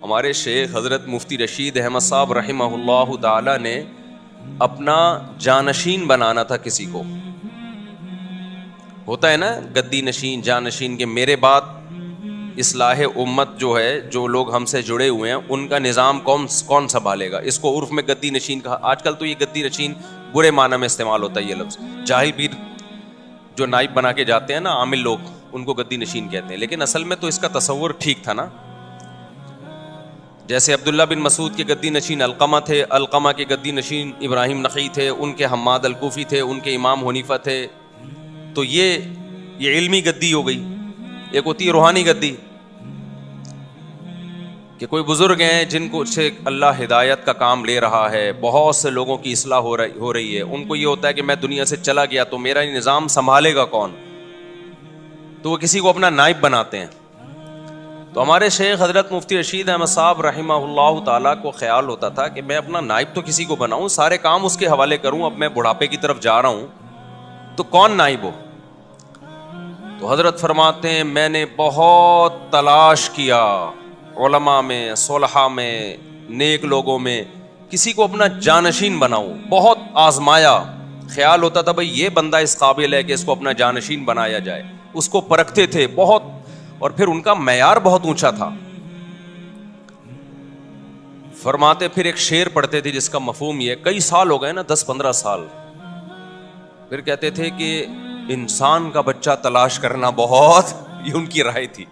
ہمارے شیخ حضرت مفتی رشید احمد صاحب رحمہ اللہ تعالی نے اپنا جانشین بنانا تھا کسی کو. ہوتا ہے نا گدی نشین جانشین کے. میرے بعد اصلاح امت جو ہے, جو لوگ ہم سے جڑے ہوئے ہیں, ان کا نظام کون سنبھالے گا. اس کو عرف میں گدی نشین کہا. آج کل تو یہ گدی نشین برے معنی میں استعمال ہوتا ہے یہ لفظ. جاہل پیر جو نائب بنا کے جاتے ہیں نا, عامل لوگ, ان کو گدی نشین کہتے ہیں. لیکن اصل میں تو اس کا تصور ٹھیک تھا نا. جیسے عبداللہ بن مسعود کے گدی نشین علقمہ تھے, علقمہ کے گدی نشین ابراہیم نخعی تھے, ان کے حماد الکوفی تھے, ان کے امام حنیفہ تھے. تو یہ علمی گدی ہو گئی. ایک ہوتی ہے روحانی گدی, کہ کوئی بزرگ ہیں جن کو سے اللہ ہدایت کا کام لے رہا ہے, بہت سے لوگوں کی اصلاح ہو رہی ہے. ان کو یہ ہوتا ہے کہ میں دنیا سے چلا گیا تو میرا نظام سنبھالے گا کون, تو وہ کسی کو اپنا نائب بناتے ہیں. تو ہمارے شیخ حضرت مفتی رشید احمد صاحب رحمہ اللہ تعالیٰ کو خیال ہوتا تھا کہ میں اپنا نائب تو کسی کو بناؤں, سارے کام اس کے حوالے کروں. اب میں بڑھاپے کی طرف جا رہا ہوں تو کون نائب ہو. تو حضرت فرماتے ہیں میں نے بہت تلاش کیا, علماء میں, صلحاء میں, نیک لوگوں میں, کسی کو اپنا جانشین بناؤں. بہت آزمایا. خیال ہوتا تھا بھئی یہ بندہ اس قابل ہے کہ اس کو اپنا جانشین بنایا جائے. اس کو پرکھتے تھے بہت, اور پھر ان کا معیار بہت اونچا تھا. فرماتے پھر ایک شعر پڑھتے تھے جس کا مفہوم یہ, کئی سال ہو گئے نا, 10-15 سال. پھر کہتے تھے کہ انسان کا بچہ تلاش کرنا بہت, یہ ان کی رائے تھی,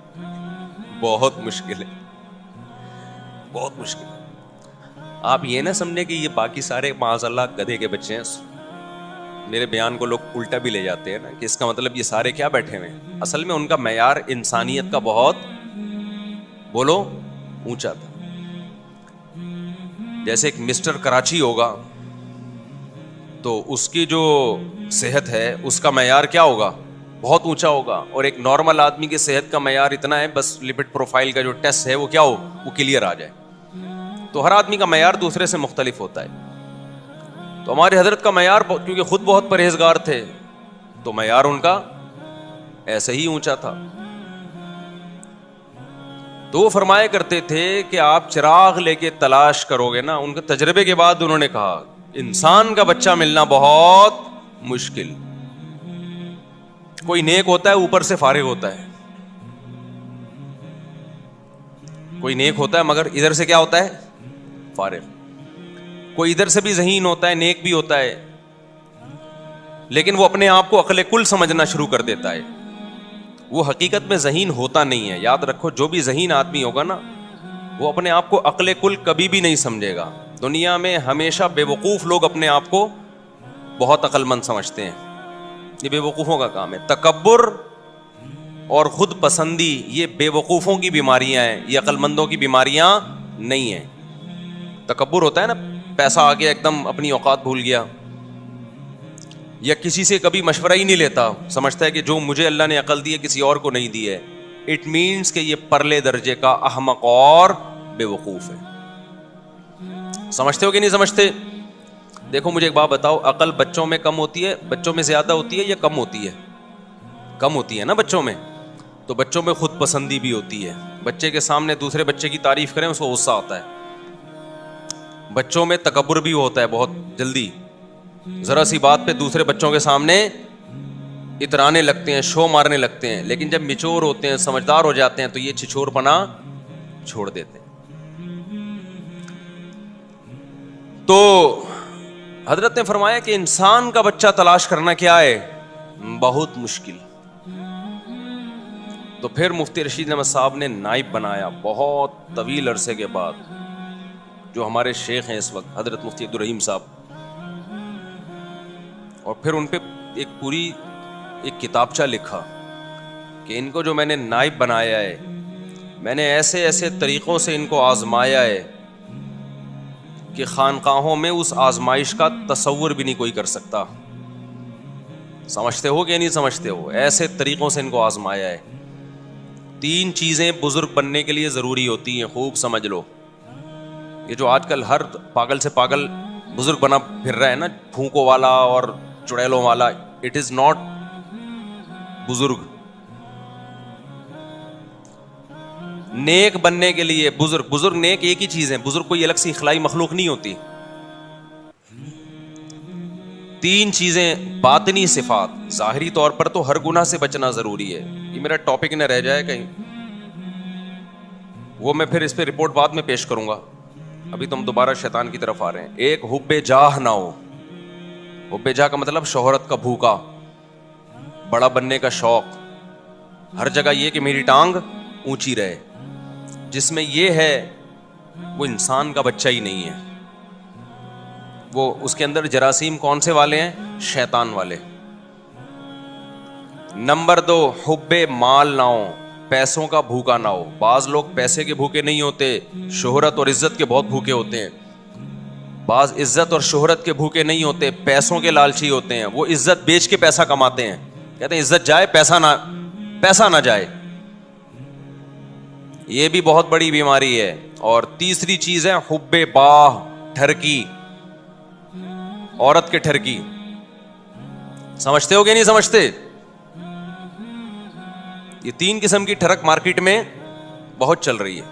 بہت مشکل ہے, بہت مشکل ہے. آپ یہ نہ سمجھیں کہ یہ باقی سارے معاذ اللہ گدھے کے بچے ہیں. میرے بیان کو لوگ الٹا بھی لے جاتے ہیں نا, کہ اس کا مطلب یہ سارے کیا بیٹھے ہوئے ہیں. اصل میں ان کا معیار انسانیت کا بہت, بولو, اونچا تھا. جیسے ایک مسٹر کراچی ہوگا تو اس کی جو صحت ہے اس کا معیار کیا ہوگا, بہت اونچا ہوگا. اور ایک نارمل آدمی کی صحت کا معیار اتنا ہے, بس لپڈ پروفائل کا جو ٹیسٹ ہے وہ کیا ہو, وہ کلیئر آ جائے. تو ہر آدمی کا معیار دوسرے سے مختلف ہوتا ہے. تو ہمارے حضرت کا معیار, کیونکہ خود بہت پرہیزگار تھے, تو معیار ان کا ایسے ہی اونچا تھا. تو وہ فرمایا کرتے تھے کہ آپ چراغ لے کے تلاش کرو گے نا. ان کے تجربے کے بعد انہوں نے کہا انسان کا بچہ ملنا بہت مشکل. کوئی نیک ہوتا ہے اوپر سے فارغ ہوتا ہے, کوئی نیک ہوتا ہے مگر ادھر سے کیا ہوتا ہے, فارغ. کوئی ادھر سے بھی ذہین ہوتا ہے, نیک بھی ہوتا ہے, لیکن وہ اپنے آپ کو عقل کل سمجھنا شروع کر دیتا ہے. وہ حقیقت میں ذہین ہوتا نہیں ہے. یاد رکھو, جو بھی ذہین آدمی ہوگا نا, وہ اپنے آپ کو عقل کل کبھی بھی نہیں سمجھے گا. دنیا میں ہمیشہ بے وقوف لوگ اپنے آپ کو بہت عقل مند سمجھتے ہیں. یہ بے وقوفوں کا کام ہے. تکبر اور خود پسندی یہ بے وقوفوں کی بیماریاں ہیں, یہ عقل مندوں کی بیماریاں نہیں ہیں. تکبر ہوتا ہے نا, پیسہ آ گیا ایک دم اپنی اوقات بھول گیا, یا کسی سے کبھی مشورہ ہی نہیں لیتا, سمجھتا ہے کہ جو مجھے اللہ نے عقل دی ہے کسی اور کو نہیں دی ہے. اٹ مینس کہ یہ پرلے درجے کا احمق اور بے وقوف ہے. سمجھتے ہو کہ نہیں سمجھتے؟ دیکھو مجھے ایک بات بتاؤ, عقل بچوں میں کم ہوتی ہے, بچوں میں زیادہ ہوتی ہے یا کم ہوتی ہے؟ کم ہوتی ہے نا بچوں میں. تو بچوں میں خود پسندی بھی ہوتی ہے. بچے کے سامنے دوسرے بچے کی تعریف کریں اس کو غصہ آتا ہے. بچوں میں تکبر بھی ہوتا ہے بہت جلدی, ذرا سی بات پہ دوسرے بچوں کے سامنے اترانے لگتے ہیں, شو مارنے لگتے ہیں. لیکن جب میچور ہوتے ہیں, سمجھدار ہو جاتے ہیں, تو یہ چھچور پنا چھوڑ دیتے ہیں. تو حضرت نے فرمایا کہ انسان کا بچہ تلاش کرنا کیا ہے, بہت مشکل. تو پھر مفتی رشید احمد صاحب نے نائب بنایا بہت طویل عرصے کے بعد, جو ہمارے شیخ ہیں اس وقت حضرت مفتی عبدالرحیم صاحب. اور پھر ان پہ ایک پوری ایک کتابچہ لکھا کہ ان کو جو میں نے نائب بنایا ہے, میں نے ایسے ایسے طریقوں سے ان کو آزمایا ہے کہ خانقاہوں میں اس آزمائش کا تصور بھی نہیں کوئی کر سکتا. سمجھتے ہو کہ نہیں سمجھتے ہو؟ ایسے طریقوں سے ان کو آزمایا ہے. 3 چیزیں بزرگ بننے کے لیے ضروری ہوتی ہیں, خوب سمجھ لو. یہ جو آج کل ہر پاگل سے پاگل بزرگ بنا پھر رہا ہے نا, پھونکوں والا اور چڑیلوں والا, اٹ از ناٹ بزرگ. نیک بننے کے لیے بزرگ نیک ایک ہی چیز ہے, بزرگ کوئی الگ سی اخلائی مخلوق نہیں ہوتی. 3 چیزیں باطنی صفات, ظاہری طور پر تو ہر گناہ سے بچنا ضروری ہے, یہ میرا ٹاپک نہ رہ جائے کہیں, وہ میں پھر اس پہ رپورٹ بعد میں پیش کروں گا, ابھی تم دوبارہ شیطان کی طرف آ رہے ہیں. ایک حب جاہ نہ ہو, حب جاہ کا مطلب شہرت کا بھوکا, بڑا بننے کا شوق, ہر جگہ یہ کہ میری ٹانگ اونچی رہے. جس میں یہ ہے وہ انسان کا بچہ ہی نہیں ہے, وہ اس کے اندر جراثیم کون سے والے ہیں؟ شیطان والے. نمبر 2, حب مال نہ ہو, پیسوں کا بھوکا نہ ہو. بعض لوگ پیسے کے بھوکے نہیں ہوتے, شہرت اور عزت کے بہت بھوکے ہوتے ہیں. بعض عزت اور شہرت کے بھوکے نہیں ہوتے, پیسوں کے لالچی ہوتے ہیں, وہ عزت بیچ کے پیسہ کماتے ہیں, کہتے ہیں عزت جائے پیسہ نہ جائے. یہ بھی بہت بڑی بیماری ہے. اور تیسری چیز ہے حب باہ, ٹھرکی, عورت کے ٹھرکی. سمجھتے ہو کہ نہیں سمجھتے؟ یہ 3 قسم کی ٹھرک مارکیٹ میں بہت چل رہی ہے.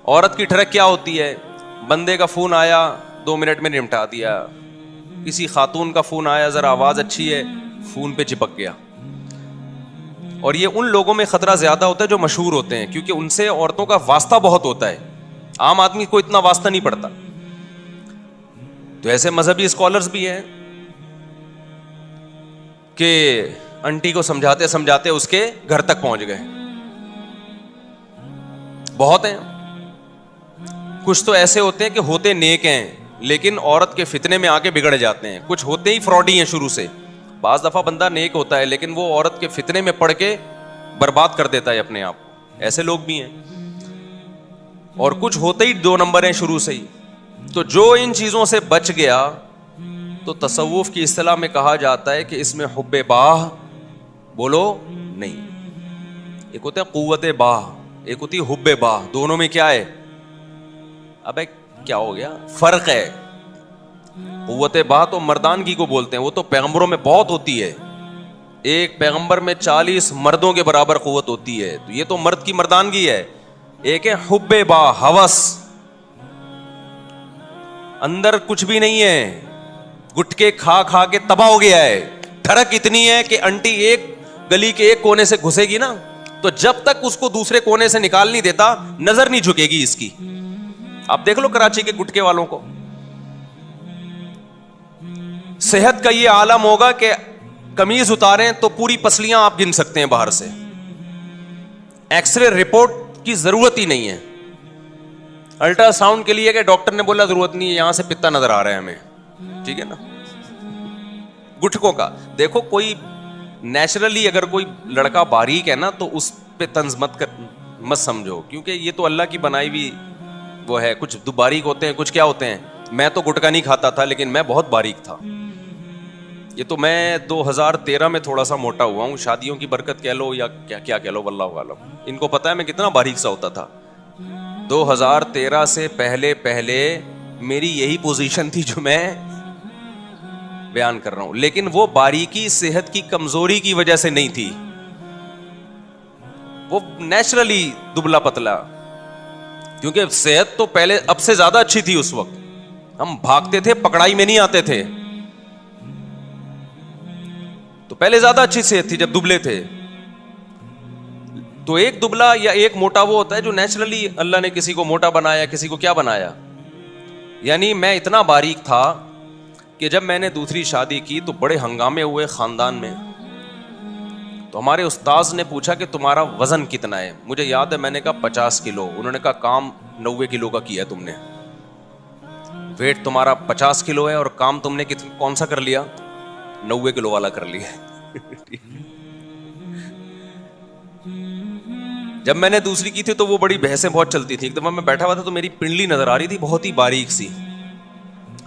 عورت کی ٹھرک کیا ہوتی ہے؟ بندے کا فون آیا 2 منٹ میں نمٹا دیا, کسی خاتون کا فون آیا ذرا آواز اچھی ہے, فون پہ چپک گیا. اور یہ ان لوگوں میں خطرہ زیادہ ہوتا ہے جو مشہور ہوتے ہیں, کیونکہ ان سے عورتوں کا واسطہ بہت ہوتا ہے, عام آدمی کو اتنا واسطہ نہیں پڑتا. تو ایسے مذہبی اسکالرز بھی ہیں کہ انٹی کو سمجھاتے سمجھاتے اس کے گھر تک پہنچ گئے, بہت ہیں. کچھ تو ایسے ہوتے ہیں کہ ہوتے نیک ہیں لیکن عورت کے فتنے میں آ کے بگڑ جاتے ہیں. کچھ ہوتے ہی فراڈی ہیں شروع سے. بعض دفعہ بندہ نیک ہوتا ہے لیکن وہ عورت کے فتنے میں پڑ کے برباد کر دیتا ہے اپنے آپ کو, ایسے لوگ بھی ہیں. اور کچھ ہوتے ہی 2 نمبر ہیں شروع سے ہی. تو جو ان چیزوں سے بچ گیا تو تصوف کی اصطلاح میں کہا جاتا ہے کہ اس میں حب باہ بولو نہیں. ایک ہوتا ہے قوت باہ, ایک ہوتی ہے حب باہ. دونوں میں کیا ہے؟ ابے کیا ہو گیا؟ فرق ہے. قوت باہ تو مردانگی کو بولتے ہیں, وہ تو پیغمبروں میں بہت ہوتی ہے. ایک پیغمبر میں 40 مردوں کے برابر قوت ہوتی ہے, تو یہ تو مرد کی مردانگی ہے. ایک ہے حب باہ, ہوس, اندر کچھ بھی نہیں ہے, گٹکے کھا کھا کے تباہ ہو گیا ہے. ٹھڑک اتنی ہے کہ انٹی ایک گلی کے ایک کونے سے گھسے گی نا, تو جب تک اس کو دوسرے کونے سے نکال نہیں دیتا نظر نہیں جھکے گی اس کی. آپ دیکھ لو کراچی کے گٹکے والوں کو. صحت کا یہ عالم ہوگا کہ قمیض اتاریں تو پوری پسلیاں آپ گن سکتے ہیں باہر سے, ایکس رے رپورٹ کی ضرورت ہی نہیں ہے. الٹرا ساؤنڈ کے لیے کہ ڈاکٹر نے بولا ضرورت نہیں ہے, یہاں سے پتا نظر آ رہا ہے ہمیں, ٹھیک ہے نا. گٹکوں کا دیکھو, کوئی نیچرلی اگر کوئی لڑکا باریک ہے نا تو اس پہ طنز مت سمجھو, کیونکہ یہ تو اللہ کی بنائی ہوئی وہ ہے. کچھ باریک ہوتے ہیں, کچھ کیا ہوتے ہیں. میں تو گٹکا نہیں کھاتا تھا لیکن میں بہت باریک تھا. یہ تو میں 2013 میں تھوڑا سا موٹا ہوا ہوں, شادیوں کی برکت کہہ لو یا کیا کہہ لو, واللہ عالم. ان کو پتا ہے میں کتنا باریک سا ہوتا تھا. 2013 سے پہلے میری یہی پوزیشن تھی جو میں بیان کر رہا ہوں, لیکن وہ باریکی صحت کی کمزوری کی وجہ سے نہیں تھی, وہ نیچرلی دبلا پتلا. کیونکہ صحت تو پہلے اب سے زیادہ اچھی تھی اس وقت, ہم بھاگتے تھے, پکڑائی میں نہیں آتے تھے, تو پہلے زیادہ اچھی صحت تھی جب دبلے تھے. تو ایک دبلا یا ایک موٹا وہ ہوتا ہے جو نیچرلی اللہ نے کسی کو موٹا بنایا, کسی کو کیا بنایا. یعنی میں اتنا باریک تھا کہ جب میں نے دوسری شادی کی تو بڑے ہنگامے ہوئے خاندان میں. تو ہمارے استاذ نے پوچھا کہ تمہارا وزن کتنا ہے. مجھے یاد ہے میں نے کہا 50 کلو. انہوں نے کہا کام 90 کلو کا کیا تم نے, ویٹ تمہارا 50 کلو ہے اور کام تم نے کون سا کر لیا؟ 90 کلو والا کر لیا. جب میں نے دوسری کی تھی تو وہ بڑی بحثیں بہت چلتی تھی. ایک دفعہ میں بیٹھا ہوا تھا تو میری پنڈلی نظر آ رہی تھی بہت ہی باریک سی.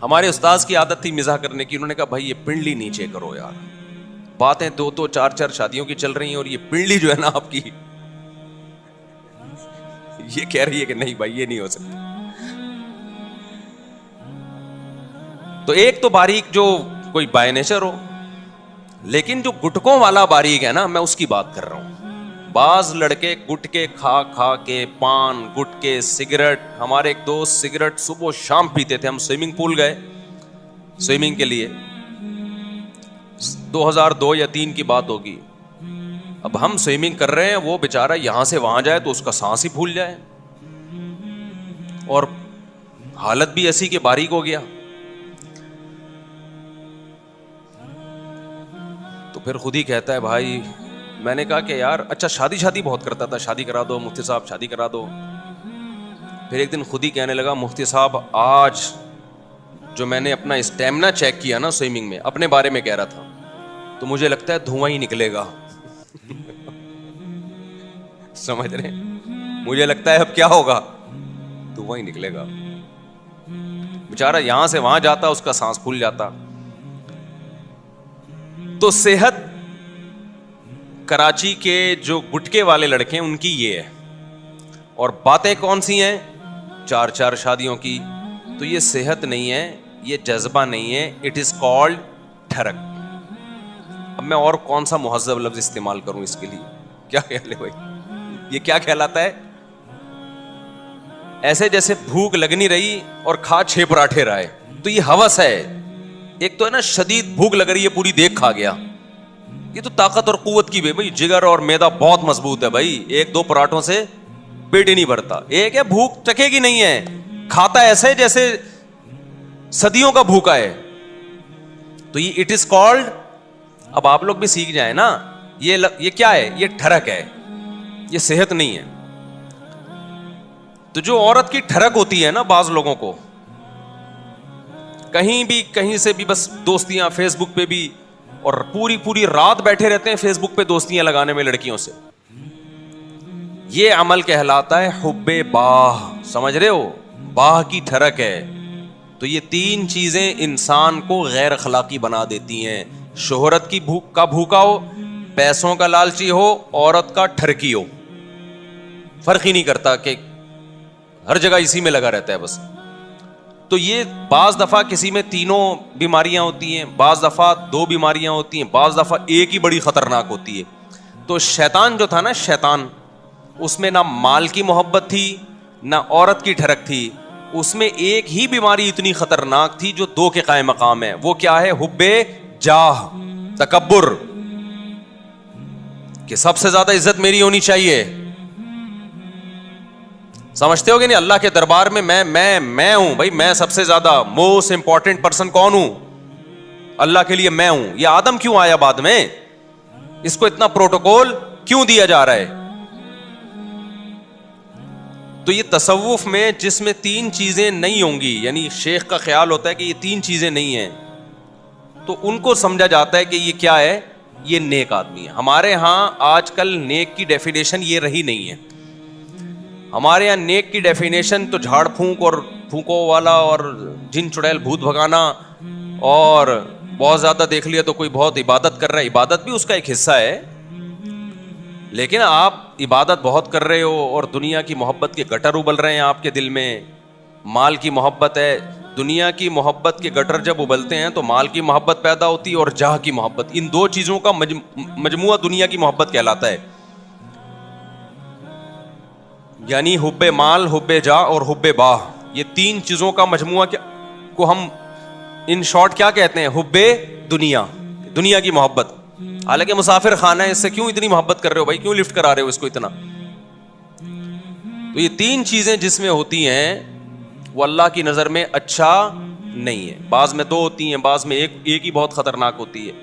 ہمارے استاذ کی عادت تھی مزاح کرنے کی. انہوں نے کہا بھائی یہ پنڈلی نیچے کرو یار, باتیں 2 4 شادیوں کی چل رہی ہیں اور یہ پنڈلی جو ہے نا آپ کی یہ کہہ رہی ہے کہ نہیں بھائی یہ نہیں ہو سکتا. تو ایک تو باریک جو کوئی بائی نیچر ہو, لیکن جو گٹکوں والا باریک ہے نا, میں اس کی بات کر رہا ہوں. بعض لڑکے گٹکے کھا کھا کے, پان گٹکے سگریٹ, ہمارے ایک دوست سگریٹ صبح و شام پیتے تھے. ہم سوئمنگ پول گئے سوئمنگ کے لیے, 2002 یا 2003 کی بات ہوگی. اب ہم سوئمنگ کر رہے ہیں, وہ بیچارہ یہاں سے وہاں جائے تو اس کا سانس ہی پھول جائے, اور حالت بھی ایسی کہ باریک ہو گیا. تو پھر خود ہی کہتا ہے بھائی, میں نے کہا کہ یار اچھا شادی بہت کرتا تھا, شادی کرا دو مفتی صاحب, شادی کرا دو. پھر ایک دن خود ہی کہنے لگا, مفتی صاحب آج جو میں نے اپنا اسٹیمنا چیک کیا نا سوئمنگ میں, اپنے بارے میں کہہ رہا تھا, تو مجھے لگتا ہے دھواں ہی نکلے گا. سمجھ رہے ہیں, مجھے لگتا ہے اب کیا ہوگا, دھواں ہی نکلے گا. بیچارہ یہاں سے وہاں جاتا, اس کا سانس پھول جاتا. تو صحت کراچی کے جو گٹکے والے لڑکے ہیں ان کی یہ ہے, اور باتیں کون سی ہیں, 4 شادیوں کی. تو یہ صحت نہیں ہے, یہ جذبہ نہیں ہے, اٹ از کالڈ ٹھرک. اب میں اور کون سا مہذب لفظ استعمال کروں اس کے لیے, کیا خیال ہے بھائی, یہ کیا کہلاتا ہے؟ ایسے جیسے بھوک لگ نہیں رہی اور کھا 6 پراٹھے رہے, تو یہ ہوس ہے. ایک تو ہے نا شدید بھوک لگ رہی ہے, پوری دیکھ کھا گیا, یہ تو طاقت اور قوت کی بھی, بھائی جگر اور میدا بہت مضبوط ہے بھائی, 1-2 پراٹھوں سے پیٹ ہی نہیں بھرتا. ایک ہے بھوک چکے گی نہیں ہے, کھاتا ایسے جیسے صدیوں کا بھوکا ہے. تو یہ اٹ از کالڈ, اب آپ لوگ بھی سیکھ جائیں نا, یہ کیا ہے, یہ ٹھرک ہے, یہ صحت نہیں ہے. تو جو عورت کی ٹھرک ہوتی ہے نا, بعض لوگوں کو کہیں سے بھی بس دوستیاں, فیس بک پہ بھی, اور پوری رات بیٹھے رہتے ہیں فیس بک پہ دوستیاں لگانے میں لڑکیوں سے. یہ عمل کہلاتا ہے حب باہ. سمجھ رہے ہو, باہ کی ٹھرک ہے. تو یہ 3 چیزیں انسان کو غیر اخلاقی بنا دیتی ہیں. شہرت کی بھوک کا بھوکا ہو, پیسوں کا لالچی ہو, عورت کا ٹھرکی ہو, فرق ہی نہیں کرتا کہ ہر جگہ اسی میں لگا رہتا ہے بس. تو یہ بعض دفعہ کسی میں 3 بیماریاں ہوتی ہیں, بعض دفعہ 2 بیماریاں ہوتی ہیں, بعض دفعہ ایک ہی بڑی خطرناک ہوتی ہے. تو شیطان جو تھا نا, شیطان, اس میں نہ مال کی محبت تھی نہ عورت کی ٹھرک تھی, اس میں ایک ہی بیماری اتنی خطرناک تھی جو 2 کے قائم مقام ہے. وہ کیا ہے, حب جاہ, تکبر, کہ سب سے زیادہ عزت میری ہونی چاہیے. سمجھتے ہو کہ نہیں, اللہ کے دربار میں میں ہوں بھائی, میں سب سے زیادہ موسٹ امپورٹنٹ پرسن کون ہوں, اللہ کے لیے میں ہوں. یہ آدم کیوں آیا بعد میں, اس کو اتنا پروٹوکول کیوں دیا جا رہا ہے؟ تو یہ تصوف میں جس میں 3 چیزیں نہیں ہوں گی, یعنی شیخ کا خیال ہوتا ہے کہ یہ 3 چیزیں نہیں ہیں, تو ان کو سمجھا جاتا ہے کہ یہ کیا ہے, یہ نیک آدمی ہے. ہمارے ہاں آج کل نیک کی ڈیفینیشن یہ رہی نہیں ہے. ہمارے یہاں نیک کی ڈیفینیشن تو جھاڑ پھونک اور پھونکو والا اور جن چڑیل بھوت بھگانا, اور بہت زیادہ دیکھ لیا تو کوئی بہت عبادت کر رہا ہے, عبادت بھی اس کا ایک حصہ ہے, لیکن آپ عبادت بہت کر رہے ہو اور دنیا کی محبت کے گٹر ابل رہے ہیں آپ کے دل میں. مال کی محبت ہے, دنیا کی محبت کے گٹر جب ابلتے ہیں تو مال کی محبت پیدا ہوتی ہے اور جاہ کی محبت. ان 2 چیزوں کا مجموعہ دنیا کی محبت کہلاتا ہے. یعنی حب مال, حب جاہ اور حب باہ, یہ 3 چیزوں کا مجموعہ کو ہم ان شارٹ کیا کہتے ہیں, حب دنیا, دنیا کی محبت. حالانکہ مسافر خانہ ہے, اس سے کیوں اتنی محبت کر رہے ہو بھائی, کیوں لفٹ کرا رہے ہو اس کو اتنا؟ تو یہ 3 چیزیں جس میں ہوتی ہیں وہ اللہ کی نظر میں اچھا نہیں ہے. بعض میں 2 ہوتی ہیں, بعض میں ایک ہی بہت خطرناک ہوتی ہے.